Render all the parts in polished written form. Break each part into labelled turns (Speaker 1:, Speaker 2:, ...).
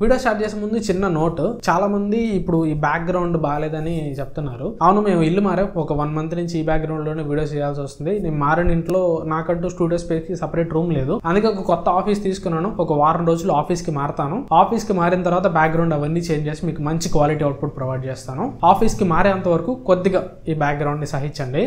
Speaker 1: Video start చేసే ముందు చిన్న నోట్, చాలా మంది ఇప్పుడు ఈ బ్యాక్గ్రౌండ్ బాగాలేదని చెప్తున్నారు. అవును, మేము ఇల్లు మారాం, ఒక 1 month నుంచి ఈ బ్యాక్గ్రౌండ్ లోనే వీడియోస్ చేయాల్సి వస్తుంది. నేను మారిన ఇంట్లో నాకంటూ స్టూడియో స్పేస్ కి సపరేట్ రూమ్ లేదు, అందుకే ఒక కొత్త ఆఫీస్ తీసుకున్నాను. ఒక వారం రోజులు ఆఫీస్ కి మారుతాను. ఆఫీస్ కి మారిన తర్వాత బ్యాక్గ్రౌండ్ అవన్నీ చేంజ్ చేసి మీకు మంచి క్వాలిటీ అవుట్పుట్ ప్రొవైడ్ చేస్తాను. ఆఫీస్ కి మారేంత వరకు కొద్దిగా ఈ బ్యాక్గ్రౌండ్ ని సహించండి.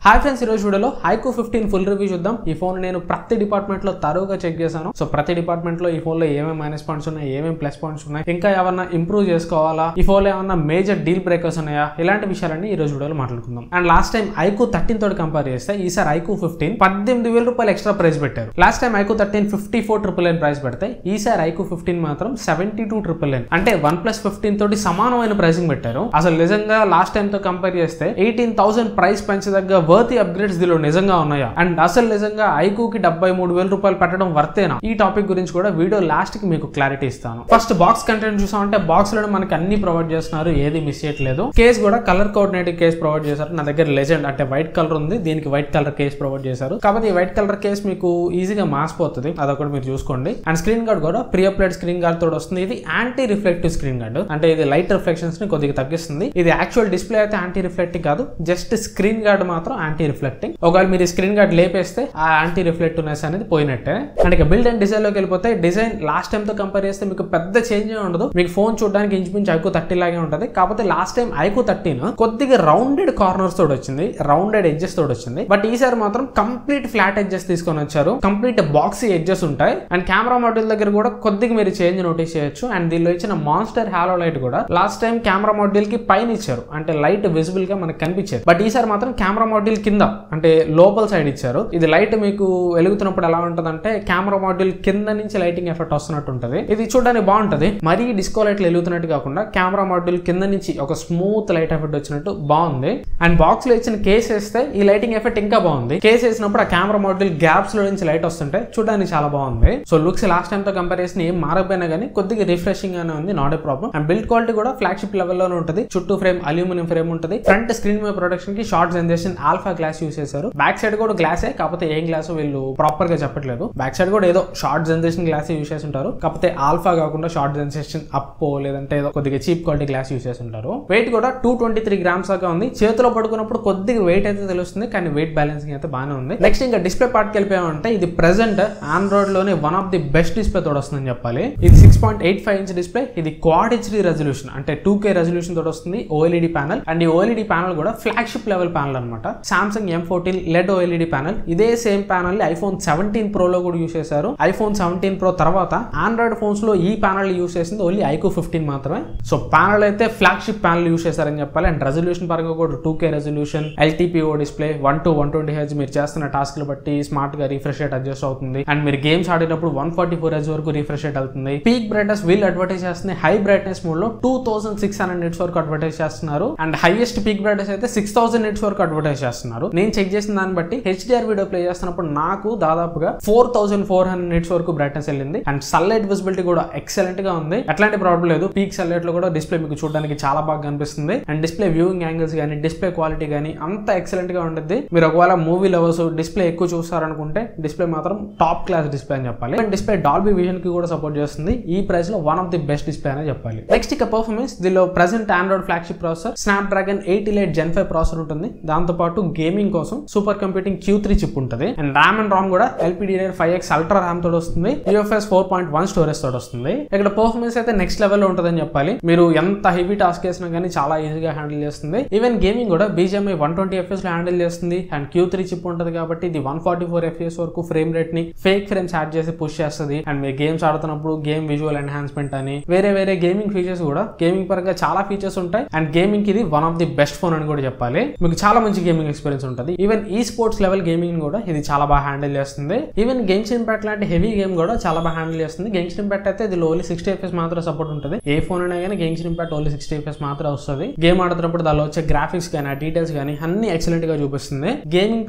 Speaker 1: హాయ్ ఫ్రెండ్స్, ఈరోజు వీడియోలో iQOO 15 ఫుల్ రివ్యూ చూద్దాం. ఈ ఫోన్ నేను ప్రతి డిపార్ట్మెంట్ లో తరువుగా చెక్ చేశాను. సో ప్రతి డిపార్ట్మెంట్ లో ఈ ఫోన్ లో ఏమేమి మైనస్ పాయింట్స్ ఉన్నాయి, ఏమేమి ప్లస్ పాయింట్స్ ఉన్నాయి, ఇంకా ఏమన్నా ఇంప్రూవ్ చేసుకోవాలా, ఈ ఫోన్ లో ఏమన్నా మేజర్ డీల్ బ్రేకర్స్ ఉన్నాయా, ఇలాంటి విషయాలన్నీ ఈ రోజు వీడియోలో మాట్లాడుకుందాం. అండ్ లాస్ట్ టైం iQOO 13 తోటి కంపేర్ చేస్తే ఈసారి iQOO 15 18,000 రూపాయలు ఎక్స్ట్రా ప్రైస్ పెట్టారు. లాస్ట్ టైం iQOO 13 54,999 ప్రైస్ పెడితే ఈసారి iQOO 15 మాత్రం 72,999, అంటే 1+15 తోటి సమానమైన ప్రైసింగ్ పెట్టారు. అసలు నిజంగా లాస్ట్ టైం తో కంపేర్ చేస్తే 18,000 ప్రైస్ పెంచదగ్గ వర్తీ అప్గ్రేడ్స్ దీనిలో నిజంగా ఉన్నాయా, అండ్ అసలు నిజంగా iQOO కి 73,000 రూపాయలు పెట్టడం వర్తేనా, ఈ టాపిక్ గురించి కూడా వీడియో లాస్ట్ కి మీకు క్లారిటీ ఇస్తాను. ఫస్ట్ బాక్స్ కంటెంట్ చూసామంటే బాక్స్ లో మనకి అన్ని ప్రొవైడ్ చేస్తున్నారు, ఏది మిస్ చేయట్లేదు. కేస్ కూడా కలర్ కోఆర్డినేటివ్ కేస్ ప్రొవైడ్ చేశారు. నా దగ్గర లెజెండ్ అంటే వైట్ కలర్ ఉంది, దీనికి వైట్ కలర్ కేస్ ప్రొవైడ్ చేశారు. కాబట్టి ఈ వైట్ కలర్ కేస్ మీకు ఈజీగా మాసిపోతుంది, అదొకటి మీరు చూసుకోండి. అండ్ స్క్రీన్ గార్డ్ కూడా ప్రీ అప్లైడ్ స్క్రీన్ గార్డ్ తోడు వస్తుంది. ఇది యాంటీ రిఫ్లెక్టివ్ స్క్రీన్ గార్డ్, అంటే ఇది లైట్ రిఫ్లెక్షన్స్ ని కొద్దిగా తగ్గిస్తుంది. ఇది యాక్చువల్ డిస్ప్లే అయితే యాంటీ రిఫ్లెక్టివ్ కాదు, జస్ట్ స్క్రీన్ గార్డ్ మాత్రం యాంటీ రిఫ్లెక్టింగ్. ఒకవేళ మీరు స్క్రీన్ గార్డ్ లేపేస్తే ఆ యాంటీ రిఫ్లెక్టివ్నెస్ అనేది పోయినట్టే. అండ్ ఇక బిల్డ్ అండ్ డిజైన్ లోకి వెళ్ళిపోతే డిజైన్ లాస్ట్ టైం తో కంపేర్ చేస్తే మీకు పెద్ద చేంజ్ ఉండదు. మీకు ఫోన్ చూడడానికి ఇంచుమించు iQOO 30 లాగే ఉంటుంది. కాకపోతే లాస్ట్ టైం iQOO 13 కొద్దిగా రౌండెడ్ కార్నర్స్ తోడు వచ్చింది, రౌండెడ్ ఎడ్జెస్ తోడు వచ్చింది. బట్ ఈసారి మాత్రం కంప్లీట్ ఫ్లాట్ ఎడ్జెస్ తీసుకొని వచ్చారు. కంప్లీట్ బాక్సీ ఎడ్జెస్ ఉంటాయి. అండ్ కెమెరా మాడ్యూల్ దగ్గర కూడా కొద్దిగా మీరు చేంజ్ నోటీస్ చేయొచ్చు. అండ్ దీనిలో ఇచ్చిన మాన్స్టర్ హాలో లైట్ కూడా లాస్ట్ టైం కెమెరా మాడ్యూల్ కి పైన ఇచ్చారు, అంటే లైట్ విజిబుల్ గా మనకు కనిపించేది. బట్ ఈసారి మాత్రం కెమెరా మాడ్యూల్ కింద అంటే లోపల సైడ్ ఇచ్చారు. ఇది లైట్ మీకు వెలుగుతున్నప్పుడు ఎలా ఉంటది అంటే కెమెరా మాడ్యూల్ కింద నుంచి లైటింగ్ ఎఫెక్ట్ వస్తున్నట్టు ఉంటది. ఇది చూడడానికి బాగుంటది. మరీ డిస్కో లైట్లు వెలుగుతున్నట్టు కాకుండా కెమెరా మాడ్యూల్ కింద నుంచి ఒక స్మూత్ లైట్ ఎఫెక్ట్ వచ్చినట్టు బాగుంది. అండ్ బాక్స్ లో ఇచ్చిన కేస్ వేస్తే ఈ లైటింగ్ ఎఫెక్ట్ ఇంకా బాగుంది. కేస్ వేసినప్పుడు ఆ కెమెరా మాడ్యూల్ గ్యాప్స్ లో నుంచి లైట్ వస్తుంటే చూడడానికి చాలా బాగుంది. సో లుక్స్ లాస్ట్ టైం తో కంపేర్ చేసిన ఏం మారకపోయినా కానీ కొద్దిగా రిఫ్రెషింగ్ గానే ఉంది, not a problem. And build quality కూడా ఫ్లాగ్షిప్ లెవెల్లోనే ఉంటుంది. చుట్టూ ఫ్రేమ్ అల్యూమినియం ఫ్రేమ్ ఉంటుంది. ఫ్రంట్ స్క్రీన్ మీద ప్రొటెక్షన్ కి short generation alpha glass use చేశారు. బ్యాక్ సైడ్ కూడా గ్లాసే, కాకపోతే ఏం గ్లాస్ వీళ్ళు ప్రాపర్ గా చెప్పట్లేదు. బ్యాక్ సైడ్ కూడా ఏదో షార్ట్ జనరేషన్ గ్లాస్ యూస్ చేసి ఉంటారు, కాకపోతే ఆల్ఫా కాకుండా షార్ట్ జనరేషన్ అప్పో లేదంటే ఏదో కొద్దిగా చీప్ క్వాలిటీ గ్లాస్ యూస్ చేసి ఉంటారు. వెయిట్ కూడా 223 grams దాకా ఉంది. చేతిలో పడుకున్నప్పుడు కొద్దిగా వెయిట్ అయితే తెలుస్తుంది, కానీ వెయిట్ బ్యాలెన్సింగ్ అయితే బాగానే ఉంది. నెక్స్ట్ ఇంకా డిస్ప్లే పార్ట్ కి వెళ్ళిపోయామంటే ఇది ప్రెసెంట్ ఆండ్రాయిడ్ లోనే one of the best display తోడు వస్తుందని చెప్పాలి. ఇది 6.85 inch డిస్ప్లే. ఇది Quad HD రెజల్యూషన్, అంటే 2K రెజల్యూషన్ తోడు వస్తుంది. OLED ప్యానల్, అండ్ ఈ OLED ప్యానల్ కూడా ఫ్లాగ్షిప్ లెవెల్ ప్యానల్ అనమాట. Samsung M14 LED OLED panel. ఇదే సేమ్ ప్యానల్ iPhone 17 Pro లో కూడా యూస్ చేశారు. iPhone 17 Pro తర్వాత ఆండ్రాయిడ్ ఫోన్స్ లో ఈ ప్యానల్ యూస్ చేసింది ఓన్లీ iQOO 15 మాత్రమే. సో ప్యానల్ అయితే ఫ్లాగ్షిప్ ప్యానల్ యూస్ చేశారని చెప్పాలి. అండ్ రెజల్యూషన్ పరంగా కూడా 2K resolution, LTPO display, 1 to 120 Hz. మీరు చేస్తున్న టాస్క్ లు బట్టి స్మార్ట్ గా రిఫ్రెష్ రేట్ అడ్జస్ట్ అవుతుంది. అండ్ మీరు గేమ్స్ ఆడేటప్పుడు 144 Hz వరకు రిఫ్రెష్ రేట్ అవుతుంది. పీక్ బ్రైట్నెస్ వీళ్ళు అడ్వర్టైజ్ చేస్తుంది. హై బ్రైట్నెస్ మోడ్ లో 2600 nits వరకు అడ్వర్టైజ్ చేస్తున్నారు. అండ్ హైయెస్ట్ పీక్ బ్రైట్నెస్ అయితే 6000 nits వరకు అడ్వర్టైజ్ చేస్తున్నారు. నేను చెక్ చేసిన దాన్ని బట్టి HDR వీడియో ప్లే చేస్తున్నప్పుడు నాకు దాదాపుగా 4400 nits వరకు బ్రైట్నెస్ వెళ్ళింది. అండ్ సన్లైట్ విజిబిలిటీ కూడా ఎక్సలెంట్ గా ఉంది, ఎట్లాంటి ప్రాబ్లం లేదు. పీక్ సన్లైట్ లో కూడా డిస్ప్లే మీకు చూడడానికి చాలా బాగా కనిపిస్తుంది. అండ్ డిస్ప్లే వ్యూయింగ్ యాంగిల్స్ కానీ డిస్ప్లే క్వాలిటీ కానీ అంత ఎక్సలెంట్ గా ఉంటుంది. మీరు ఒకవేళ మూవీ లవర్స్ డిస్ప్లే ఎక్కువ చూస్తారనుకుంటే డిస్ప్లే మాత్రం టాప్ క్లాస్ డిస్ప్లే అని చెప్పాలి. అండ్ డిస్ప్లే డాల్బీ విజన్ కి కూడా సపోర్ట్ చేస్తుంది. ఈ ప్రైస్ లో one of the best display అని చెప్పాలి. నెక్స్ట్ ఇక పర్ఫార్మెన్స్, దీనిలో present Android flagship processor Snapdragon 8 Elite Gen 5 processor ఉంటుంది. దాంతో పాటు గేమింగ్ కోసం సూపర్ కంప్యూటింగ్ Q3 చిప్ ఉంటుంది. అండ్ ర్యామ్ అండ్ రామ్ కూడా LPDDR5X అల్ట్రా ర్యామ్ తోడు వస్తుంది. UFS 4.1 స్టోరేజ్ తోడు వస్తుంది. ఇక్కడ పర్ఫార్మెన్స్ అయితే నెక్స్ట్ లెవెల్ లో ఉంటుందని చెప్పాలి. మీరు ఎంత హెవీ టాస్క్ చేసినా కానీ చాలా ఈజీగా హ్యాండిల్ చేస్తుంది. ఈవెన్ గేమింగ్ కూడా BGMI 120 FPS లో హ్యాండిల్ చేస్తుంది. అండ్ Q3 చిప్ ఉంటుంది కాబట్టి ఇది 144 FPS వరకు ఫ్రేమ్ రేట్ ని ఫేక్ ఫ్రేమ్స్ యాడ్ చేసి పుష్ చేస్తుంది. అండ్ మీరు గేమ్స్ ఆడుతున్నప్పుడు గేమ్ విజువల్ ఎన్హాన్స్మెంట్ అని వేరే గేమింగ్ ఫీచర్స్ కూడా, గేమింగ్ పరంగా చాలా ఫీచర్స్ ఉంటాయి. అండ్ గేమింగ్ ఇది one of the best phone అని కూడా చెప్పాలి. మీకు చాలా మంచి గేమింగ్ ఎక్స్పీరియన్స్ ఉంటుంది. ఈవెన్ ఈ స్పోర్ట్స్ లెవెల్ గేమింగ్ కూడా ఇది చాలా బాగా హ్యాండిల్ చేస్తుంది. ఈవెన్ గెన్షిన్ ఇంపాక్ట్ లాంటి హెవీ గేమ్ కూడా చాలా బాగా హ్యాండిల్ చేస్తుంది. గెన్షిన్ ఇంపాక్ట్ అయితే ఇది ఓన్లీ 60 FPS మాత్రం సపోర్ట్ ఉంటుంది. ఏ ఫోన్ అయినా కానీ గెన్షిన్ ఇంపాక్ట్ ఓన్లీ 60 FPS మాత్రం వస్తుంది. గేమ్ ఆడుతున్నప్పుడు దానిలో వచ్చే గ్రాఫిక్స్ కానీ డీటెయిల్స్ కానీ అన్ని ఎక్సలెంట్ గా చూపిస్తుంది. గేమింగ్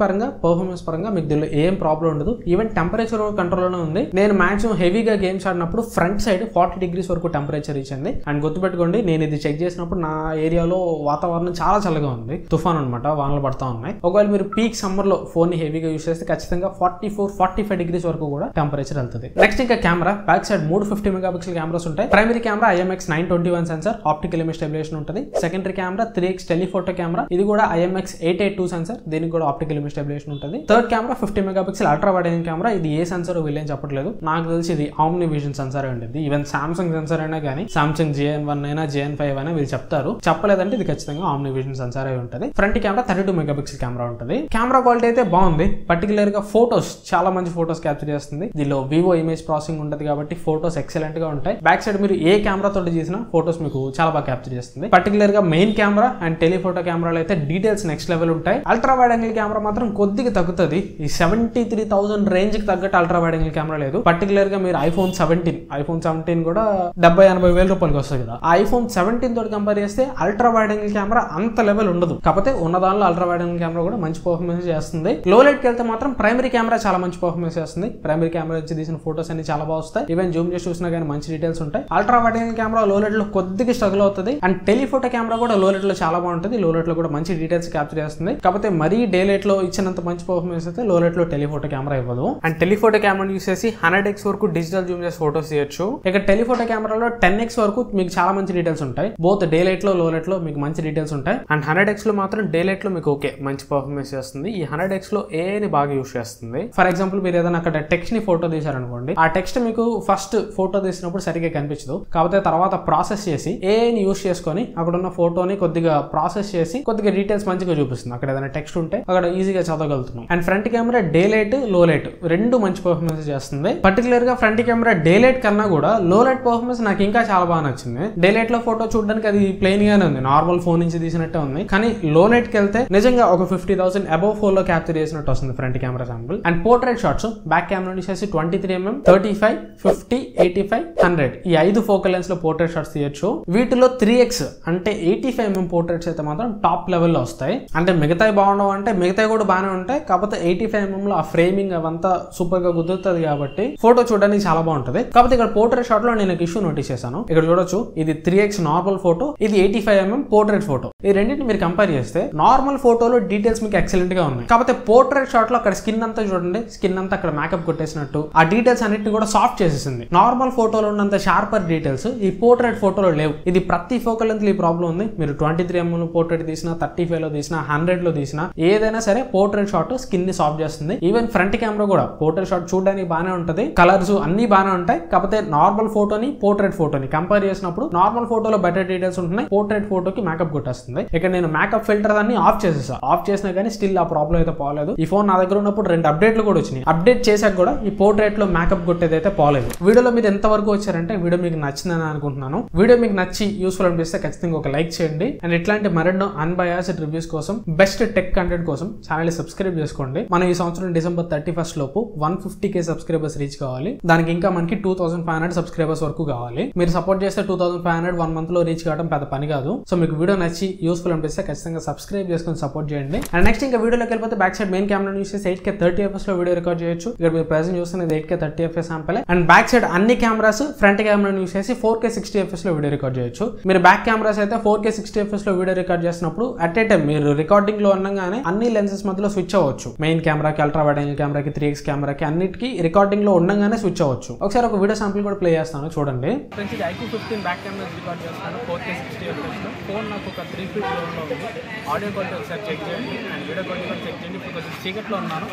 Speaker 1: పరంగా పర్ఫార్మెన్స్ పరంగా మీకు దీనిలో ఏం ప్రాబ్లం ఉండదు. ఈవెన్ టెంపరేచర్ కంట్రోల్ లోనే ఉంది. నేను మాక్సిమం హెవీగా గేమ్స్ ఆడినప్పుడు ఫ్రంట్ సైడ్ 40 degrees వరకు టెంపరేచర్ ఇచ్చింది. అండ్ గుర్తుపెట్టుకోండి, నేను ఇది చెక్ చేసినప్పుడు నా ఏరియాలో వాతావరణం చాలా చల్లగా ఉంది. తుఫాన్ అనమాట, వానలు పడతా బాగున్నాయి. ఒకవేళ మీరు పీక్ సమ్మర్ లో ఫోన్ ని హెవీగా యూస్ చేస్తే ఖచ్చితంగా 44-45 డిగ్రీస్ వరకు కూడా టెంపరేచర్ వెళ్తుంది. నెక్స్ట్ ఇంకా camera back side 3 50 megapixel cameras ఉంటాయి. Primary camera IMX 921 sensor, optical image stabilization ఉంటుంది. Secondary camera 3x telephoto camera, ఇది కూడా IMX 882 సెన్సార్, దీనికి కూడా ఆప్టికల్ ఇమేజ్ స్టెబిలైజేషన్ ఉంటుంది. Third camera 50 megapixel ultra wide angle camera, ఇది ఏ సెన్సార్ వీళ్ళేం చెప్పట్లేదు, నాకు తెలిసి ఇది ఆమ్ని విజన్ సెన్సార్ ఉంటుంది. ఈవెన్ సామ్సంగ్ సెన్సార్ అయినా కానీ సామ్సంగ్ JN1 అయినా JN5 అయినా వీళ్ళు చెప్తారు, చెప్పలేదంటే ఇది ఖచ్చితంగా ఆమ్ని విజన్ సెన్సార్ అయి ఉంటుంది. ఫ్రంట్ కెమెరా 32 మెగాపిక్సెల్ కెమెరా ఉంటుంది. కెమెరా క్వాలిటీ అయితే బాగుంది, పర్టికులర్ గా ఫోటోస్ చాలా మంచి ఫోటోస్ క్యాప్చర్ చేస్తుంది. దీనిలో వివో ఇమేజ్ ప్రాసెసింగ్ ఉంటుంది కాబట్టి ఫోటోస్ ఎక్సలెంట్ గా ఉంటాయి. బ్యాక్ సైడ్ మీరు ఏ కెమెరా తోటి చేసినా ఫోటోస్ మీకు చాలా బాగా క్యాప్చర్ చేస్తుంది. పర్టికులర్ గా మెయిన్ కెమెరా అండ్ టెలిఫోటో కెమెరాలో అయితే డీటెయిల్స్ నెక్స్ట్ లెవెల్ ఉంటాయి. అల్ట్రా వైడ్ యాంగిల్ కెమెరా మాత్రం కొద్దిగా తగ్గుతుంది. ఈ 73,000 రేంజ్ కి తగ్గట్టు అల్ట్రా వైడ్ యాంగిల్ కెమెరా లేదు. పర్టికులర్ గా మీరు ఐఫోన్ 17 కూడా 70-80 వేల రూపాయలకి వస్తుంది కదా, ఆ ఐఫోన్ 17 తోటి కంపేర్ చేస్తే అల్ట్రా వైడ్ యాంగిల్ కెమెరా అంత లెవెల్ ఉండదు. కాకపోతే ఉన్న దానిలో అల్ట్రా వైడ్ యాంగిల్ కెమెరా కూడా మంచి పర్ఫార్మెన్స్ చేస్తుంది. లో లైట్ కి వెళ్తే మాత్రం ప్రైమరీ కెమెరా చాలా మంచి పర్ఫార్మెన్స్ చేస్తుంది. ప్రైమరీ కెమెరా వచ్చి తీసిన ఫోటోస్ అన్ని చాలా బాగా వస్తాయి. ఈవెన్ జూమ్ చేసి చూసినా కానీ మంచి డీటెయిల్స్ ఉంటాయి. అల్ట్రా వైడ్ యాంగిల్ కెమెరా లో లైట్ లో కొద్దిగా స్ట్రగుల్ అవుతుంది. అండ్ టెలిఫోటో కెమెరా కూడా లో లైట్ లో చాలా బాగుంటుంది. లో లైట్ లో కూడా మంచి డీటెయిల్స్ క్యాప్చర్ చేస్తుంది. కాకపోతే మరీ డే లైట్ లో ఇచ్చినంత మంచి పర్ఫార్మెన్స్ అయితే లో లైట్ లో టెలిఫోటో కెమెరా ఇవ్వదు. అండ్ టెలిఫోటో కెమెరా యూస్ చేసి 100x వరకు డిజిటల్ జూమ్ చేసి ఫోటోస్ తీయొచ్చు. ఇక టెలిఫోటో కెమెరాలో 10x వరకు మీకు చాలా మంచి డీటెయిల్స్ ఉంటాయి. బోత్ డే లైట్ లో లో లైట్ లో మీకు మంచి డీటెయిల్స్ ఉంటాయి. అండ్ 100x లో మాత్రం డే లైట్ లో మీకు ఓకే మంచి పర్ఫార్మెన్స్ చేస్తుంది. ఈ 100x లో ఏని బాగా యూస్ చేస్తుంది. ఫర్ ఎగ్జాంపుల్ మీరు ఏదైనా అక్కడ టెక్స్ట్ ని ఫోటో తీసారనుకోండి, ఆ టెక్స్ట్ మీకు ఫస్ట్ ఫోటో తీసినప్పుడు సరిగ్గా కనిపించదు. కాకపోతే తర్వాత ప్రాసెస్ చేసి ఏని యూస్ చేసుకొని అక్కడ ఉన్న ఫోటోని కొద్దిగా ప్రాసెస్ చేసి కొద్దిగా డీటెయిల్స్ మంచిగా చూపిస్తుంది. అక్కడ ఏదైనా టెక్స్ట్ ఉంటే అక్కడ ఈజీగా చదవగలుగుతున్నాం. And front camera day light low light రెండు మంచి పర్ఫార్మెన్స్ చేస్తుంది. పర్టికులర్ గా ఫ్రంట్ కెమెరా డే లైట్ కన్నా కూడా లో లైట్ పర్ఫార్మెన్స్ నాకు ఇంకా చాలా బాగా నచ్చింది. డే లైట్ లో ఫోటో చూడడానికి అది ప్లెయిన్ గానే ఉంది, నార్మల్ ఫోన్ నుంచి తీసినట్టే ఉంది. కానీ లో లైట్ కి వెళ్తే నిజంగా ఒక 50,000 అబౌవ్ ఫోన్ లో క్యాప్చర్ చేసినట్టు వస్తుంది front camera sample. And portrait shots back camera నుంచి 23mm, 35, 50, 85, 100 ఈ 5 ఫోకల్ లెన్స్ లో పోర్ట్రేట్ షాట్స్ తీయొచ్చు. వీటిలో 3x అంటే 85mm పోర్ట్రేట్స్ అయితే మాత్రం టాప్ లెవెల్ లో వస్తాయి. అంటే మిగతాయి బాగుండవు అంటే మిగతాయి కూడా బాగానే ఉంటాయి. కాకపోతే 85mm లో ఆ ఫ్రేమింగ్ అవంతా సూపర్ గా కుదురుతుంది కాబట్టి ఫోటో చూడడానికి చాలా బాగుంటది. కాకపోతే ఇక్కడ పోర్ట్రేట్ షాట్ లో నేను ఒక ఇష్యూ నోటీస్ చేశాను. ఇక్కడ చూడొచ్చు, ఇది 3x నార్మల్ ఫోటో, ఇది 85mm పోర్ట్రేట్ ఫోటో. ఈ రెండింటిని మీరు కంపేర్ చేస్తే నార్మల్ ఫోటోలో డీటెయిల్స్ మీకు ఎక్సలెంట్ గా ఉన్నాయి. కాకపోతే పోర్ట్రేట్ షాట్ లో అక్కడ స్కిన్ అంతా చూడండి, స్కిన్ అంతా అక్కడ మేకప్ కొట్టేసినట్టు ఆ డీటెయిల్స్ అన్నిటిని కూడా సాఫ్ట్ చేసేసింది. నార్మల్ ఫోటోలో ఉన్నంత షార్పర్ డీటెయిల్స్ ఈ పోర్ట్రేట్ ఫోటోలో లేవు. ఇది ప్రతి ఫోకల్ లెంత్ ఈ ప్రాబ్లం ఉంది. మీరు 23mm పోర్ట్రేట్ తీసినా, 35 లో తీసినా, 100 లో తీసినా ఏదైనా సరే పోర్ట్రేట్ షాట్ స్కిన్ ని సాఫ్ట్ చేస్తుంది. ఈవెన్ ఫ్రంట్ కెమెరా కూడా పోర్ట్రేట్ షాట్ చూడడానికి బాగానే ఉంటది, కలర్స్ అన్ని బాగానే ఉంటాయి. కాకపోతే నార్మల్ ఫోటోని పోర్ట్రేట్ ఫోటోని కంపేర్ చేసినప్పుడు నార్మల్ ఫోటోలో బెటర్ డీటెయిల్స్ ఉంటున్నాయి, పోర్ట్రేట్ ఫోటోకి మేకప్ కొట్టేస్తుంది. ఇక్కడ నేను మేకప్ ఫిల్టర్ అన్ని ఆఫ్ చేసేసా. ఆఫ్ చేసినా కానీ స్టిల్ ఆ ప్రాబ్లం అయితే పోలేదు. ఈ ఫోన్ నా దగ్గర ఉన్నప్పుడు 2 అప్డేట్లు కూడా వచ్చినాయి. అప్డేట్ చేశాక కూడా ఈ పోర్ట్రేట్ లో మేకప్ కొట్టేది అయితే పోలేదు. వీడియోలో మీరు ఎంత వరకు వచ్చారంటే వీడియో మీకు నచ్చిందని అనుకుంటున్నాను. వీడియో మీకు నచ్చి యూస్ఫుల్ అనిపిస్తే ఖచ్చితంగా ఒక లైక్ చేయండి. అండ్ ఇట్లాంటి మరెన్నో అన్బయాస్డ్ రివ్యూస్ కోసం, బెస్ట్ టెక్ కంటెంట్ కోసం ఛానల్ సబ్స్క్రైబ్ చేసుకోండి. మనం ఈ సంవత్సరం డిసెంబర్ 31st లోపు 150k సబ్స్క్రైబర్స్ రీచ్ కావాలి. దానికి ఇంకా మనకి 2500 సబ్స్క్రైబర్స్ వరకు కావాలి. మీరు సపోర్ట్ చేస్తే 2500 1 మంత్ లో రీచ్ కావడం పెద్ద పని కాదు. సో మీకు వీడియో నచ్చి యూస్ఫుల్ అనిపిస్తే ఖచ్చితంగా సబ్స్క్రైబ్ చేసుకొని సపోర్ట్ చేయండి. అండ్ నెక్స్ట్ ఇంకా వీడియోలోకి వెళ్ళిపోతే back side main camera use చేసి 8K 30fps లో వీడియో రికార్డ్ చేయొచ్చు. ఇక్కడ మీరు ప్రెజెంట్ చూస్తున్నది 8K 30fps sample. And back side అన్ని కెమెరాస్ ఫ్రంట్ కెమెరా యూస్ చేసి 4K 60fps లో వీడియో రికార్డ్ చేయొచ్చు. మీరు బ్యాక్ కెమెరాస్ అయితే 4K 60fps లో వీడియో రికార్డ్ చేసినప్పుడు అట్ ఏ టైం మీరు రికార్డింగ్ లో ఉండగానే అన్ని లెన్సెస్ మధ్యలో స్విచ్ అవ్వచ్చు. మెయిన్ కెమెరాకి, అల్ట్రా వైడ్ యాంగిల్ కెమెరాకి, 3x కెమెరాకి అన్నిటికీ రికార్డింగ్ లో ఉండగానే స్విచ్ అవ్వచ్చు. ఒకసారి ఒక వీడియో శాంపుల్ కూడా ప్లే చేస్తాను చూడండి. ఫ్రెండ్స్ ఇది iQOO 15 బ్యాక్ కెమెరా రికార్డ్ చేస్తాను 4K 60fps లో. ఫోన్ నాకు ఒక 3 feet దూరంలో ఉంది. ఆడియో క్వాలిటీ ఒకసారి చెక్ చేయండి అండ్ వీడియో క్వాలిటీ కూడా చెక్ చేయండి. ఇప్పుడు కొంచెం చీకట్లో ఉన్నాను,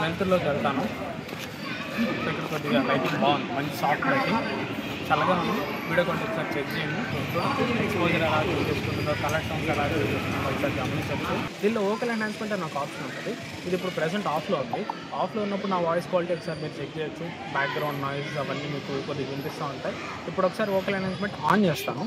Speaker 1: వెంతుల్లోకి వెళ్తాను. ఇక్కడ కొద్దిగా లైటింగ్ బాగుంది, మంచి సాఫ్ట్ లైటింగ్, చల్లగా ఉంది. వీడియో క్వాలిటీ ఒకసారి చెక్ చేయండి. ఎక్స్పోజర్ ఎలా చేసుకుంటుందో, కలర్ సౌండ్స్ ఎలా చేసుకుంటుందో ఒకసారి గమనించవచ్చు. దీనిలో ఓకల్ ఎన్హాన్స్మెంట్ అని ఒక ఆప్షన్ ఉంటుంది. ఇది ఇప్పుడు ప్రెసెంట్ ఆఫ్లో ఉంది. ఆఫ్లో ఉన్నప్పుడు నా వాయిస్ క్వాలిటీ ఒకసారి మీరు చెక్ చేయొచ్చు. బ్యాక్గ్రౌండ్ నాయిస్ అవన్నీ మీకు కొద్దిగా వినిపిస్తూ ఉంటాయి. ఇప్పుడు ఒకసారి ఓకల్ ఎన్హాన్స్మెంట్ ఆన్ చేస్తాను.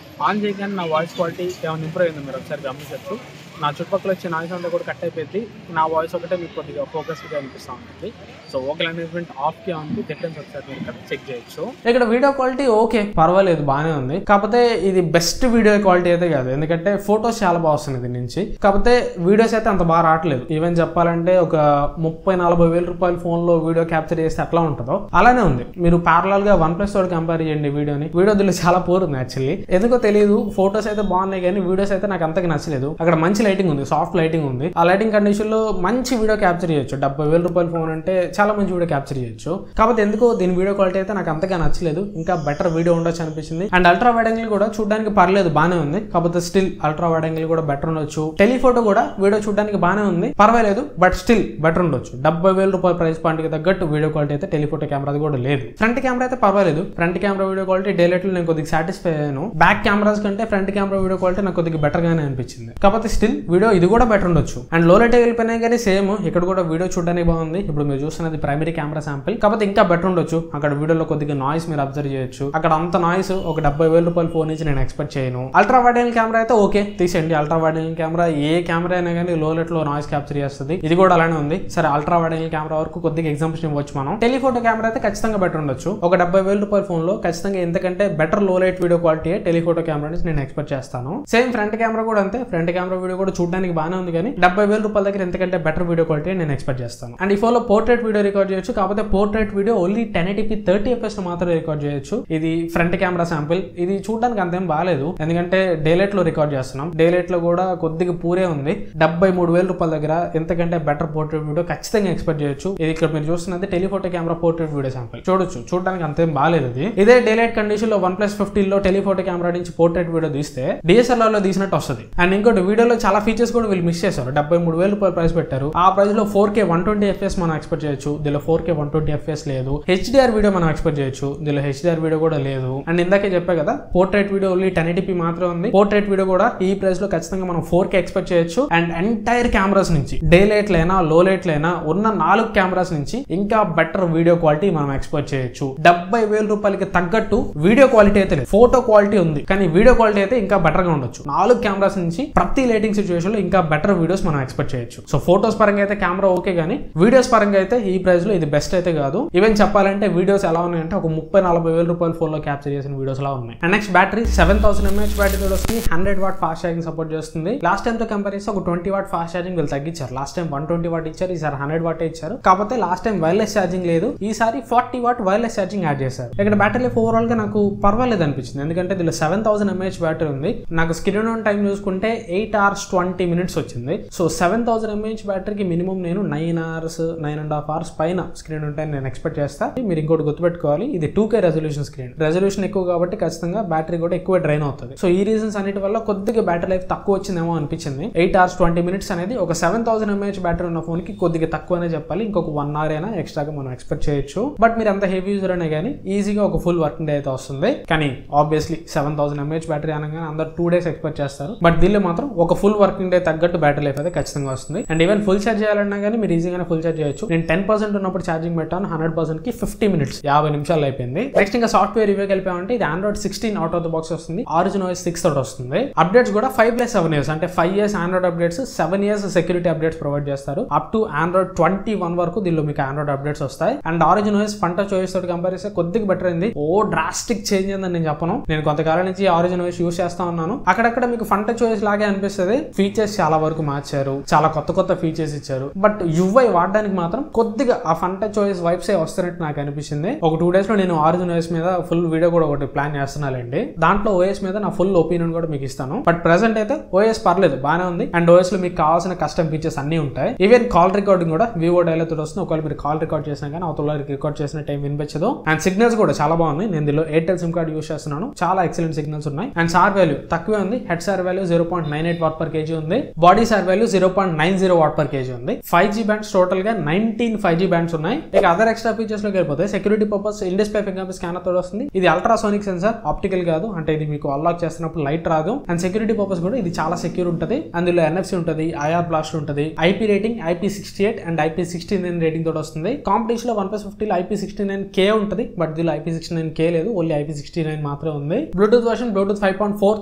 Speaker 1: ఆన్ చేయగానే నా వాయిస్ క్వాలిటీ ఏమైనా ఇంప్రూవ్ అయిందో మీరు ఒకసారి గమనించవచ్చు. నా చుట్టుపక్కల వచ్చే నాయిస్ అంతా కూడా కట్ అయిపోయింది. నా వాయిస్ ఒకటే మీకు కొద్దిగా ఫోకస్గా అనిపిస్తూ ఉంటుంది. సో ఓకల్ ఎన్హాన్స్మెంట్ ఆఫ్కి ఉంది, డిఫరెన్స్ ఒకసారి మీరు ఇక్కడ చెక్ చేయొచ్చు. ఇక్కడ వీడియో క్వాలిటీ ఓకే పర్వాలేదు, బాగానే ఉంది. కాకపోతే ఇది బెస్ట్ వీడియో క్వాలిటీ అయితే కాదు, ఎందుకంటే ఫొటోస్ చాలా బాగా వస్తున్నాయి దీని నుంచి. కాకపోతే వీడియోస్ అయితే అంత బాగా రావట్లేదు. ఈవెన్ చెప్పాలంటే ఒక 30-40 వేల రూపాయల ఫోన్లో వీడియో క్యాప్చర్ చేస్తే ఎట్లా ఉంటుందో అలానే ఉంది. మీరు ప్యారలల్ గా OnePlus తోటి కంపేర్ చేయండి వీడియోని. వీడియో దీనిలో చాలా పూర్ ఉంది యాక్చువల్లీ. ఎందుకో తెలియదు, ఫొటోస్ అయితే బాగున్నాయి కానీ వీడియోస్ అయితే నాకు అంతగా నచ్చలేదు. అక్కడ మంచి లైటింగ్ ఉంది, సాఫ్ట్ లైటింగ్ ఉంది. ఆ లైటింగ్ కండిషన్ లో మంచి వీడియో క్యాప్చర్ చేయొచ్చు. 70,000 రూపాయల ఫోన్ అంటే చాలా మంచి వీడియో క్యాప్చర్ చేయొచ్చు. కాకపోతే ఎందుకో దీని వీడియో క్వాలిటీ అయితే నాకు అంతగా నచ్చలేదు. ఇంకా బెటర్ వీడియో ఉండొచ్చు అనిపించింది. అండ్ అల్ట్రా వైడ్ యాంగిల్ కూడా చూడడానికి పర్లేదు, బానే ఉంది. కాకపోతే స్టిల్ అల్ట్రా వైడ్ యాంగిల్ కూడా బెటర్ ఉండొచ్చు. టెలిఫోటో కూడా వీడియో చూడడానికి బానే ఉంది, పర్వాలేదు, బట్ స్టిల్ బెటర్ ఉండొచ్చు. 70,000 రూపాయల ప్రైస్ పాయింట్ కి తగ్గట్టు వీడియో క్వాలిటీ అయితే టెలిఫోటో కెమెరా కూడా లేదు. ఫ్రంట్ కెమెరా అయితే పర్వాలేదు. Front camera video quality day light లో నేను కొద్దిగా సాటిస్ఫై అయ్యాను. బ్యాక్ కెమెరాస్ కంటే ఫ్రంట్ కెమెరా వీడియో క్వాలిటీ నాకు కొద్దిగా బెటర్ గానే అనిపించింది. కాకపోతే స్టిల్ వీడియో ఇది కూడా బెటర్ ఉండొచ్చు. అండ్ లో లైట్ వెళ్ళిపోయినాయి కానీ సేమ్ ఇక్కడ కూడా వీడియో చూడడానికి బాగుంది. ఇప్పుడు మీరు చూస్తున్నది ప్రైమరీ కెమెరా శాంపిల్, కాకపోతే ఇంకా బెటర్ ఉండొచ్చు. అక్కడ వీడియోలో కొద్దిగా నాయిస్ మీరు అబ్జర్వ్ చేయొచ్చు. అక్కడ అంత నాయిస్ ఒక 70,000 రూపాయల ఫోన్ నుంచి నేను ఎక్స్పెక్ట్ చేయను. అల్ట్రా వైడ్ యాంగిల్ కెమెరా అయితే ఓకే తీసేయండి. అల్ట్రా వైడ్ యాంగిల్ కెమెరా ఏ కెమెరా అయినా కానీ లో లైట్ లో నాయిస్ క్యాప్చర్ చేస్తుంది. ఇది కూడా అలానే ఉంది. సరే అల్ట్రా వైడ్ యాంగిల్ కెమెరా వరకు కొద్దిగా ఎగ్జాంపుల్స్ ఇవ్వచ్చు మనం. టెలిఫోటో కెమెరా అయితే ఖచ్చితంగా బెటర్ ఉండొచ్చు. ఒక 70,000 రూపాయల ఫోన్ లో ఖచ్చితంగా ఎంతకంటే బెటర్ లో light video quality telephoto camera నుంచి నేను ఎక్స్పెక్ట్ చేస్తాను. సేమ్ ఫ్రంట్ కెమెరా కూడా అంతే. ఫ్రంట్ కెమెరా వీడియో కూడా చూడడానికి బాగానే ఉంది కానీ 70,000 రూపాయల దగ్గర ఎంతకంటే బెటర్ వీడియో క్వాలిటీ నేను ఎక్స్పెక్ట్ చేస్తాను. అండ్ ఈ ఫోన్ లో పోర్ట్రేట్ వీడియో రికార్డ్ చేయొచ్చు. కాకపోతే portrait video only 1080p 30 fps లో మాత్రమే రికార్డ్ చేయొచ్చు. ఇది ఫ్రంట్ కెమెరా శాంపిల్. ఇది చూడడానికి అంతేం బాగాలేదు, ఎందుకంటే డే లైట్ లో రికార్డ్ చేస్తున్నాం. డే లైట్ లో కూడా కొద్దిగా పూరే ఉంది. 73,000 రూపాయల దగ్గర ఎంతకంటే బెటర్ పోర్ట్రేట్ వీడియో ఖచ్చితంగా ఎక్స్పెక్ట్ చేయొచ్చు. ఇది ఇక్కడ మీరు చూస్తున్నది telephoto camera portrait video sample. చూడడానికి అంతేం బాగాలేదు. ఇదే డే లైట్ కండిషన్ లో OnePlus 15 లో టెలిఫోటో కెమెరా నుంచి పోర్ట్రేట్ వీడియో తీస్తే DSLR లో తీసినట్టు వస్తుంది. అండ్ ఇంకోటి వీడియోలో చాలా ఫీచర్స్ కూడా వీళ్ళు మిస్ చేశారు. 73,000 రూపాయల ప్రైస్ పెట్టారు. ఆ ప్రైస్ లో 4K 120 fps మనం ఎక్స్పెక్ట్ చేయొచ్చు. దీనిలో 4K 120 fps లేదు. HDR వీడియో మనం ఎక్స్పెక్ట్ చేయొచ్చు. దీనిలో HDR వీడియో కూడా లేదు. అండ్ ఇందాకే చెప్పా కదా పోర్ట్రేట్ వీడియో ఓన్లీ 1080p మాత్రమే ఉంది. పోర్ట్రేట్ వీడియో కూడా ఈ ప్రైస్ లో ఖచ్చితంగా మనం 4K ఎక్స్పెక్ట్ చేయొచ్చు. అండ్ ఎంటైర్ కెమెరాస్ నుంచి డే లైట్ లైనా లో లైట్ లైనా ఉన్న 4 కెమెరాస్ నుంచి ఇంకా బెటర్ వీడియో క్వాలిటీ మనం ఎక్స్పెక్ట్ చేయొచ్చు. 70,000 రూపాయలకి తగ్గట్టు వీడియో క్వాలిటీ అయితే లేదు. ఫోటో క్వాలిటీ ఉంది కానీ వీడియో క్వాలిటీ అయితే ఇంకా బెటర్ గా ఉండొచ్చు. 4 కెమెరాస్ నుంచి ప్రతి లైటింగ్ సిచువేషన్ లో ఇంకా బెటర్ వీడియోస్ మనం ఎక్స్పెక్ట్ చేయొచ్చు. సో ఫోటోస్ పరంగా అయితే కెమెరా ఓకే కానీ వీడియోస్ పరంగా అయితే ఈ ప్రైస్ లో ఇది బెస్ట్ అయితే కాదు. ఈవెన్ చెప్పాలంటే వీడియోస్ ఎలా ఉన్నాయంటే ఒక 30,000-40,000 రూపాయల ఫోన్ లో క్యాప్చర్ చేసిన వీడియోస్ లా ఉన్నాయి. And next battery 7000 mAh battery తోటి వస్తుంది. 100 వాట్ ఫాస్ట్ ఛార్జింగ్ సపోర్ట్ చేస్తుంది. లాస్ట్ టైం తో కంపేర్ చేస్తే ఒక 20 వాట్ ఫాస్ట్ ఛార్జింగ్ వీళ్ళు తగ్గించారు. లాస్ట్ టైం 120 వాట్ ఇచ్చారు, ఈసారి 100 వాట్ ఇచ్చారు. కాకపోతే లాస్ట్ టైం వైర్లెస్ ఛార్జింగ్ లేదు, ఈసారి 40 వాట్ వైర్లెస్ ఛార్జింగ్ యాడ్ చేశారు. ఇక్కడ బ్యాటరీ లైఫ్ ఓవరాల్ గా నాకు పర్వాలేదు అనిపించింది. ఎందుకంటే దీనిలో 7000 mAh బ్యాటరీ ఉంది. నాకు స్క్రీన్ ఆన్ టైం చూసుకుంటే 8 hours 20 minutes వచ్చింది. సో 7000 mAh బ్యాటరీకి మినిమం నేను 9 hours 9.5 hours పైన స్క్రీన్ ఆన్ టైం నేను ఎక్స్పెక్ట్ చేస్తా. మీరు ఇంకోటి గుర్తుపెట్టుకోవాలి, ఇది 2K రెజల్యూషన్ స్క్రీన్. రెజల్యూషన్ ఎక్కువ కాబట్టి ఖచ్చితంగా బ్యాటరీ కూడా ఎక్కువ డ్రైన్ అవుతుంది. సో ఈ రీజన్స్ అన్నిటి వల్ల కొద్దిగా బ్యాటరీ లైఫ్ తక్కువ వచ్చిందేమో అనిపించింది. 8 hours 20 minutes అనేది ఒక 7000 mAh బ్యాటరీ ఉన్న ఫోన్ కి కొద్దిగా తక్కువనే చెప్పాలి. ఇంకొక 1 hour అయినా ఎక్స్ట్రాగా మనం ఎక్స్పెక్ట్ చేయొచ్చు. బట్ మీరు అంత హెవీ యూజర్ అయినా కానీ ఈజీగా ఒక ఫుల్ వర్కింగ్ డే అయితే వస్తుంది. కానీ ఆబ్వియస్లీ 7000 mAh బ్యాటరీ అనగానే అందరు 2 days ఎక్స్పెక్ట్ చేస్తారు. బట్ దీనిలో మాత్రం ఒక ఫుల్ వర్కింగ్ డే తగ్గట్టు బ్యాటరీ లైఫ్ అయితే ఖచ్చితంగా వస్తుంది. అండ్ ఈవెన్ ఫుల్ ఛార్జ్ చేయాలన్నా కానీ మీరు ఈజీగానే ఫుల్ ఛార్జ్ చేయొచ్చు. నేను 10% ఉన్నప్పుడు ఛార్జింగ్ పెట్టాను, 100% కి 50 minutes 50 నిమిషాలు అయిపోయింది. నెక్స్ట్ ఇంకా సాఫ్ట్వేర్ రివ్యూకి వెళ్ళిపోయామంటే ఇది Android 16 out of the box వస్తుంది. OriginOS 6 తోటి వస్తుంది. అప్డేట్స్ కూడా 5+7 years అంటే 5 years Android updates, 7 years security updates provide చేస్తారు. అప్ టు Android 21 వరకు దీనిలో మీకు ఆండ్రాయిడ్ అప్డేట్స్ వస్తాయి. అండ్ OriginOS FunTouchOS తోటి కంపేర్ చేస్తే కొద్దిగా బెటర్ అయింది. డ్రాస్టిక్ చేంజ్ అయిందని నేను చెప్పను. నేను కొంతకాలం నుంచి OriginOS యూస్ చేస్తా ఉన్నాను. అక్కడక్కడ మీకు FunTouchOS లాగే అనిపిస్తుంది. ఫీచర్స్ చాలా వరకు మార్చారు, చాలా కొత్త ఫీచర్స్ ఇచ్చారు. బట్ UI వాడడానికి మాత్రం కొద్దిగా ఆ FunTouchOS వైబ్స్ వస్తున్నట్టు నాకు అనిపించింది. ఒక 2 days లో నేను OriginOS మీద ఫుల్ వీడియో కూడా ఒకటి ప్లాన్ చేస్తున్నానండి. దాంట్లో OS మీద నా ఫుల్ ఒపీనియన్ కూడా మీకు ఇస్తాను. బట్ ప్రెసెంట్ అయితే OS పర్లేదు, బాగానే ఉంది. అండ్ OS లో మీకు కావాల్సిన కస్టమ్ ఫీచర్స్ అన్ని ఉంటాయి. ఈవెన్ కాల్ రికార్డింగ్ కూడా వివో డైలాగ్ తోటి వస్తుంది. ఒకవేళ మీరు కాల్ రికార్డ్ చేసినా కానీ అవతల రికార్డ్ చేసిన టైం వినిపించదు. అండ్ సిగ్నల్స్ కూడా చాలా బాగున్నాయి. నేను దీనిలో ఎయిర్టెల్ సిమ్ కార్డ్ యూస్ చేస్తున్నాను. చాలా ఎక్సలెంట్ సిగ్నల్స్ ఉన్నాయి. అండ్ సార్ వాల్యూ తక్కువే ఉంది. Head SAR value 0.98 watt per KG ఉంది. Body SAR value 0.90 watt per KG ఉంది. 5G బ్యాండ్స్ టోటల్ గా 19 5G బ్యాండ్స్ ఉన్నాయి. ఇక అదర్ ఎక్స్ట్రా ఫీచర్స్ లోకి వెళ్ళిపోతే security purpose in display finger scanner తోటి వస్తుంది. ఇది అల్ట్రాసోనిక్ సెన్సార్, ఆప్టికల్ కాదు. అంటే ఇది మీకు అన్లాక్ చేస్తున్నప్పుడు లైట్ రాదు. అండ్ సెక్యూరిటీ పర్పస్ కూడా ఇది చాలా సెక్యూర్ ఉంటుంది. అందులో NFC ఉంటుంది, IR బ్లాస్ట్ ఉంటుంది. IP rating IP68 and IP69 rating తోటి వస్తుంది. కాంపిటీషన్ లో OnePlus 50 లో IP69K ఉంటుంది. బట్ దీనిలో IP69K లేదు, ఓన్లీ IP69 మాత్రమే ఉంది. బ్లూటూత్ వర్షన్ బ్లూటూత్ 5.4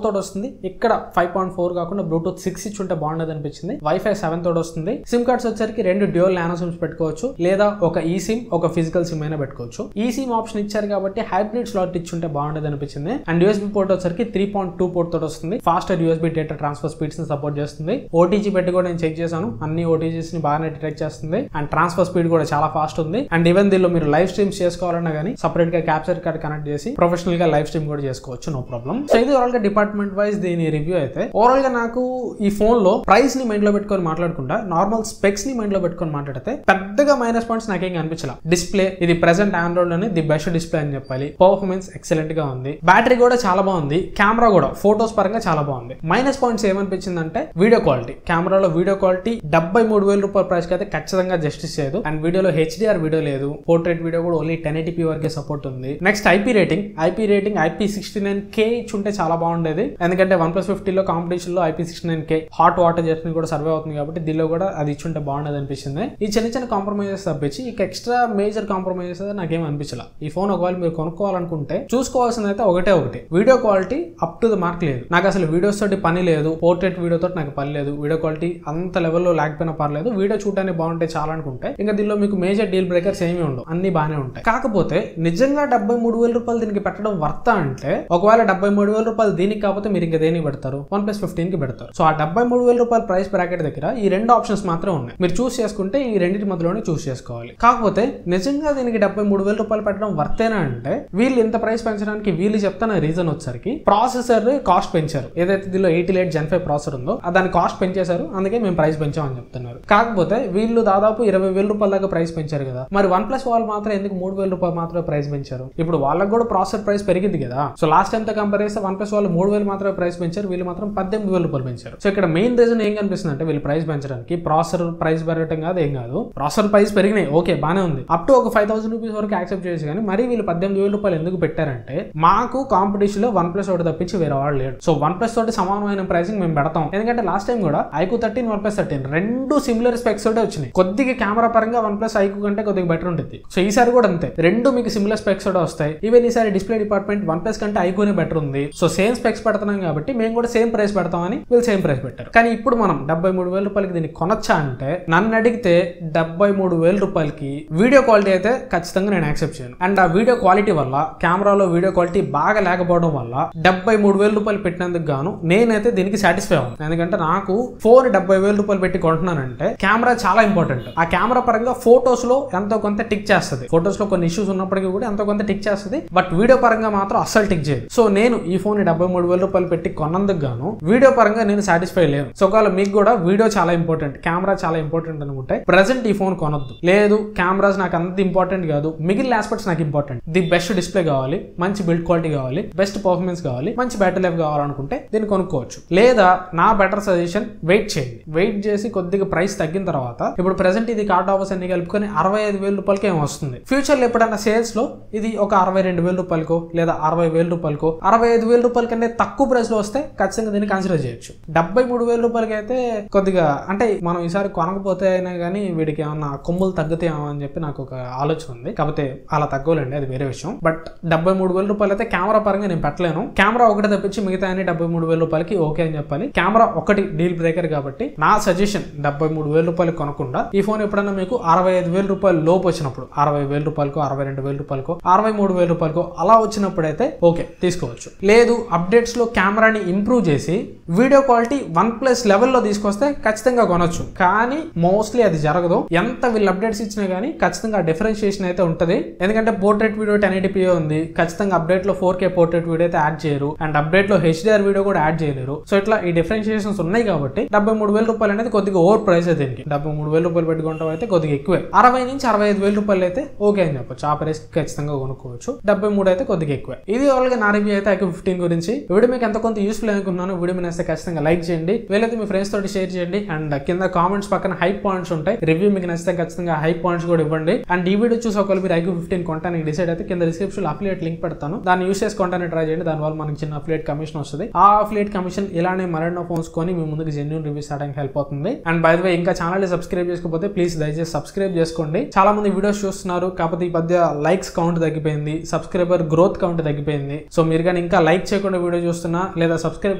Speaker 1: తోటి వస్తుంది. ఇక్కడ 5.4 కాకుండా బ్లూటూత్ 6 ఇచ్చి ఉంటే బాగుండదు అనిపించింది. Wi-Fi 7 తోటి వస్తుంది. సిమ్ కార్డ్స్ వచ్చరికి 2 డ్యూయల్ నానో సిమ్స్ పెట్టుకోవచ్చు, లేదా ఒక eSIM ఒక ఫిజికల్ సిమ్ అయినా పెట్టుకోవచ్చు. eSIM ఆప్షన్ ఇచ్చారు కాబట్టి హైబ్రిడ్ స్లాట్ ఇచ్చి ఉంటే బాగుండదు అనిపించింది. అండ్ USB పోర్ట్ వచ్చరికి 3.2 పోర్ట్ తోటి వస్తుంది. Faster USB data transfer speeds ని సపోర్ట్ చేస్తుంది. OTG పెట్టి కూడా నేను చెక్ చేశాను, అన్ని OTGs ని బాగానే డిటెక్ట్ చేస్తుంది. అండ్ ట్రాన్స్ఫర్ స్పీడ్ కూడా చాలా ఫాస్ట్ ఉంది. అండ్ ఈవెన్ దీనిలో మీరు లైవ్ స్ట్రీమ్స్ చేసుకోవాలన్నా కానీ సపరేట్ గా క్యాప్చర్ కార్డ్ కనెక్ట్ చేసి ప్రొఫెషనల్ గా లైవ్ స్ట్రీమ్ కూడా చేసుకోవచ్చు, నో ప్రాబ్లం. సో ఇది ఓవరాల్ గా డిపార్ట్మెంట్ వైజ్ దీని రివ్యూ అయితే ఓవరాల్ గా నాకు ఈ ఫోన్ లో ప్రైస్ ని మైండ్ లో పెట్టుకొని మాట్లాడకుండా నార్మల్ స్పెక్స్ ని మైండ్ లో పెట్టుకొని మాట్లాడితే పెద్దగా మైనస్ పాయింట్స్ నాకేం కనిపించాల. డిస్ప్లే ఇది ప్రెసెంట్ ఆండ్రాయిడ్ లోనే ది బెస్ట్ డిస్ప్లే అని చెప్పాలి. పర్ఫార్మెన్స్ ఎక్సలెంట్ గా ఉంది. బ్యాటరీ కూడా చాలా బాగుంది. కెమెరా కూడా ఫోటోస్ పరంగా చాలా బాగుంది. మైనస్ పాయింట్స్ ఏమనిపించింది అంటే వీడియో క్వాలిటీ. కెమెరాలో వీడియో క్వాలిటీ 73,000 రూపాయల ప్రైస్ కి అయితే ఖచ్చితంగా జస్టిస్ చేయదు. అండ్ వీడియోలో హెచ్డిఆర్ వీడియో లేదు. పోర్ట్రేట్ వీడియో కూడా ఓన్లీ 1080p వరకే సపోర్ట్ ఉంది. నెక్స్ట్ ఐపీ రేటింగ్ IP69K ఇచ్చుంటే చాలా బాగుండేది. ఎందుకంటే OnePlus 50 లో కాంపిటీషన్ లో IP69K హాట్ వాటర్ జర్నీ కూడా సర్వే అవుతుంది కాబట్టి దీనిలో కూడా అది ఇచ్చుంటే బాగుండేది అనిపించింది. ఈ చిన్న చిన్న కాంప్రమైజెస్ తప్పించి ఇక ఎక్స్ట్రా మేజర్ కాంప్రమైజెస్ నాకేం అనిపించాల. ఈ ఫోన్ ఒకవేళ మీరు కొనుక్కోవాలనుకుంటే చూసుకోవాల్సింది అయితే ఒకటే video quality up to the mark లేదు. నాకు అసలు వీడియోస్ తోటి పని లేదు. పోర్ట్రేట్ వీడియో తోటి నాకు పని లేదు. వీడియో క్వాలిటీ అంత లెవెల్లో లేకపోయినా పర్లేదు. వీడియో చూడడానికి బాగుంటే చాలా అనుకుంటే ఇంకా దీనిలో మీకు మేజర్ డీల్ బ్రేకర్స్ ఏమీ ఉండవు. అన్ని బాగానే ఉంటాయి. కాకపోతే నిజంగా 73,000 రూపాయలు దీనికి పెట్టడం వర్తా అంటే ఒకవేళ 73,000 రూపాయలు దీనికి కాకపోతే మీరు ఇంకా దేనికి పెడతారు? OnePlus 15 కి పెడతారు. సో ఆ 73,000 రూపాయల ప్రైస్ బ్రాకెట్ దగ్గర ఈ రెండు ఆప్షన్స్ మాత్రమే ఉన్నాయి. మీరు చూస్ చేసుకుంటే ఈ రెండింటి మధ్యలోనే చూస్ చేసుకోవాలి. కాకపోతే నిజంగా దీనికి 73,000 రూపాయలు పెట్టడం వర్తేనా అంటే వీళ్ళు ఇంత ప్రైస్ పెంచడానికి వీళ్ళు చెప్తున్న రీజన్ వచ్చరికి ప్రాసెసర్ కాస్ట్ పెంచారు. ఏదైతే దీనిలో 88 Gen 5 ప్రాసెసర్ ఉందో దాని కాస్ట్ పెంచేశారు. అందుకే మేము ప్రైస్ పెంచామని చెప్తున్నారు. కాకపోతే వీళ్ళు దాదాపు 20,000 రూపాయల దాకా ప్రైస్ పెంచారు కదా. మరి OnePlus వాళ్ళు మాత్రం ఎందుకు 3,000 రూపాయలు మాత్రమే ప్రైస్ పెంచారు? ఇప్పుడు వాళ్ళకి కూడా ప్రాసెసర్ ప్రైస్ పెరిగింది కదా. సో లాస్ట్ టైం తో కంపేర్ చేస్తే OnePlus వాళ్ళు 3,000 మాత్రమే ప్రైస్ పెంచారు. వీళ్ళు మాత్రం 18,000 రూపాయలు పెంచారు. సో ఇక్కడ మెయిన్ రీజన్ ఏం కనిపిస్తుంది అంటే వీళ్ళు ప్రైస్ పెంచడానికి ప్రాసెసర్ ప్రైస్ పెరగటం కాదు, ఏం కాదు. ప్రాసెసర్ ప్రైస్ పెరిగినాయి, ఓకే బానే ఉంది. అప్ టు ఒక 5,000 రూపీస్ వరకు యాక్సెప్ట్ చేసి కానీ మరి వీళ్ళు 18,000 రూపాయలు ఎందుకు పెట్టారంటే మాకు కాంపిటీషన్ లో OnePlus ఒకటి తప్పించి వేరే వాళ్ళు లేడు. సో OnePlus తోటి సమానమైన ప్రైసింగ్ మేము పెడతాం. ఎందుకంటే లాస్ట్ టైం కూడా iQOO 13 OnePlus 13 రెండు సిమిలర్ స్పెక్స్ తోటే వచ్చినాయి. కొద్దిగా కెమెరా పరంగా OnePlus iQOO కంటే కొద్దిగా బెటర్ ఉంటుంది. సో ఈసారి కూడా అంతే, రెండు మీకు సిమిలర్ స్పెక్స్ తోటే వస్తాయి. ఈవెన్ ఈసారి డిస్ప్లే డిపార్ట్మెంట్ OnePlus కంటే iQOO బెటర్ ఉంది. సో సేమ్ స్పెక్స్ పెడుతున్నాం కాబట్టి మేము కూడా సేమ్ ప్రైస్ పెడతామని వీళ్ళు సేమ్ ప్రైస్ పెట్టారు. కానీ ఇప్పుడు మనం 73,000 రూపాయలకి దీన్ని కొనొచ్చా అంటే నన్ను అడిగితే 73,000 రూపాయలకి వీడియో క్వాలిటీ అయితే ఖచ్చితంగా నేను యాక్సెప్ట్ చేయను. అండ్ ఆ వీడియో క్వాలిటీ వల్ల కెమెరాలో వీడియో క్వాలిటీ బాగా లేకపోవడం వల్ల 73,000 రూపాయలు పెట్టినందుకు గాను నేనైతే దీనికి సాటిస్ఫై అవును. ఎందుకంటే నాకు ఫోన్ 70,000 రూపాయలు పెట్టి కొంటున్నానంటే కెమెరా చాలా ఇంపార్టెంట్. ఆ కెమెరా పరంగా ఫోటోస్ లో ఎంతో కొంత టిక్ చేస్తుంది. ఫోటోస్ లో కొన్ని ఇష్యూస్ ఉన్నప్పటికీ కూడా ఎంతో కొంత టిక్ చేస్తుంది. బట్ వీడియో పరంగా మాత్రం అస్సలు టిక్ చేయదు. సో నేను ఈ ఫోన్ 73,000 రూపాయలు పెట్టి కొన్నందుకు గాను వీడియో పరంగా నేను సాటిస్ఫై లేను. సో ఒకవేళ మీకు కూడా వీడియో చాలా ఇంపార్టెంట్, కెమెరా చాలా ఇంపార్టెంట్ అనుకుంటే ప్రెసెంట్ ఈ ఫోన్ కొనొద్దు. లేదు కెమెరాస్ నాకు అంత ఇంపార్టెంట్ కాదు, మిగిలిన ఆస్పెక్ట్స్ నాకు ఇంపార్టెంట్, ది బెస్ట్ డిస్ప్లే కావాలి, మంచి బిల్డ్ క్వాలిటీ కావాలి, బెస్ట్ పర్ఫార్మెన్స్ కావాలి, మంచి బ్యాటరీ లైఫ్ కావాలనుకుంటే దీన్ని కొనుక్కోవచ్చు. లేదా నా బెటర్ సజెషన్ వెయిట్ చేయండి. వెయిట్ చేసి కొద్దిగా ప్రైస్ తగ్గిన తర్వాత ఇప్పుడు ప్రెసెంట్ ఇది కార్డ్ ఆఫర్స్ అన్ని కలుపుకొని 65,000 రూపాయలకి ఏమో వస్తుంది. ఫ్యూచర్ లో ఎప్పుడైనా సేల్స్ లో ఇది ఒక 62,000 రూపాయలకో లేదా 60,000 రూపాయలకో 65,000 రూపాయల కంటే తక్కువ ప్రైస్ లో వస్తే ఖచ్చితంగా దీన్ని కన్సిడర్ చేయొచ్చు. 73,000 రూపాయలకి అయితే కొద్దిగా అంటే మనం ఈసారి కొనకపోతే అయినా కానీ వీడికి ఏమన్నా కొమ్ములు తగ్గుతాయేమో అని చెప్పి నాకు ఒక ఆలోచన ఉంది. కాకపోతే అలా తగ్గోలండి, అది వేరే విషయం. బట్ 73,000 రూపాయలు అయితే కెమెరా పరంగా నేను పెట్టలేను. కెమెరా ఒకటి తప్పించి మిగతా అన్ని 73,000 రూపాయలకి ఓకే అని చెప్పాలి. కెమెరా ఒకటి డీల్ బ్రేకర్ కాబట్టి నా సజెషన్ 73,000 రూపాయలకి కొనకుండా ఈ ఫోన్ ఎప్పుడన్నా మీకు 65,000 రూపాయలు లోపు వచ్చినప్పుడు 60,000 రూపాయలకో 62,000 రూపాయలకో 63,000 రూపాయలకో అలా వచ్చినప్పుడు అయితే ఓకే తీసుకోవచ్చు. లేదు అప్డేట్స్ లో కెమెరాని ఇంప్రూవ్ చేసి వీడియో క్వాలిటీ OnePlus లెవెల్లో తీసుకొస్తే ఖచ్చితంగా కొనొచ్చు. కానీ మోస్ట్లీ అది జరగదు. ఎంత వీళ్ళు అప్డేట్స్ ఇచ్చినా కానీ ఖచ్చితంగా డిఫరెన్షియేషన్ అయితే ఉంటుంది. ఎందుకంటే పోర్ట్రేట్ వీడియో 1080p ఉంది, ఖచ్చితంగా అప్డేట్ లో 4K పోర్ట్రేట్ వీడియో అయితే యాడ్ చేయరు. అండ్ అప్డేట్ లో HDR వీడియో కూడా యాడ్ చేయలేరు. సో ఇట్లా ఈ డిఫరెన్షియేషన్స్ ఉన్నాయి కాబట్టి 73,000 రూపాయలు అనేది కొద్దిగా ఓవర్ ప్రైస్. దీనికి 73,000 రూపాయలు పెట్టుకుంటాం అయితే కొద్దిగా ఎక్కువే. 60 నుంచి 65,000 రూపాయలు అయితే ఓకే అని చెప్పొచ్చు. ఆ ప్రైస్ ఖచ్చితంగా కొనుక్కోవచ్చు. 73 అయితే కొద్దిగా ఎక్కువే. ఇది వాళ్ళకి నా రివ్యూ అయితే iQOO 15 గురించి. వీడియో మీకు ఎంత కొంత యూస్ఫుల్ అనుకున్నాను. వీడియో మీద ఖచ్చితంగా లైక్ చేయండి, వీలైతే మీ ఫ్రెండ్స్ తోటి షేర్ చేయండి. అండ్ కింద కామెంట్స్ పక్కన హైప్ పాయింట్స్ ఉంటాయి. రివ్యూ మీకు నచ్చితే ఖచ్చితంగా హైప్ పాయింట్స్ కూడా ఇవ్వండి. అండ్ ఈ వీడియో చూసి ఒకవేళ మీరు iQOO 15 కొంటానికి డిసైడ్ అయితే కింద డిస్క్రిప్షన్ లో అఫిలియేట్ లింక్ పెడతాను. దాన్ని యూస్ చేసి కొంటానికి ట్రై చేయండి. దానివల్ల మనకి చిన్న అఫిలియేట్ కమిషన్ వస్తుంది. ఆ అఫిలియేట్ కమిషన్ ఇలానే మరెన్నో ఫోన్స్ కొని మీ ముందుకు జెన్యూన్ రివ్యూస్ చేయడానికి హెల్ప్ అవుతుంది. అండ్ బై ద వే ఇంకా ఛానల్ సబ్స్క్రైబ్ చేసుకోకపోతే ప్లీజ్ దయచేసి సబ్స్క్రైబ్ చేసుకోండి. చాలా మంది వీడియోస్ చూస్తున్నారు, కాకపోతే ఈ మధ్య లైక్స్ కౌంట్ తగ్గిపోయింది, సబ్స్క్రైబర్ గ్రోత్ కౌంట్ తగ్గిపోయింది. సో మీరు కానీ ఇంకా లైక్ చేయకుండా వీడియో చూస్తున్నా లేదా సబ్స్క్రైబ్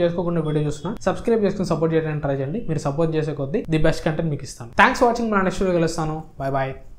Speaker 1: చేసుకోకుండా వీడియో చూస్తున్నా సబ్స్క్రైబ్ చేసుకుని సపోర్ట్ చేయడానికి ట్రై చేయండి. మీరు సపోర్ట్ చేసే కొద్దీ ది బెస్ట్ కంటెంట్ మీకు ఇస్తాను. Thanks for watching. మన నెక్స్ట్ వీడియో కలుస్తాను. Bye bye.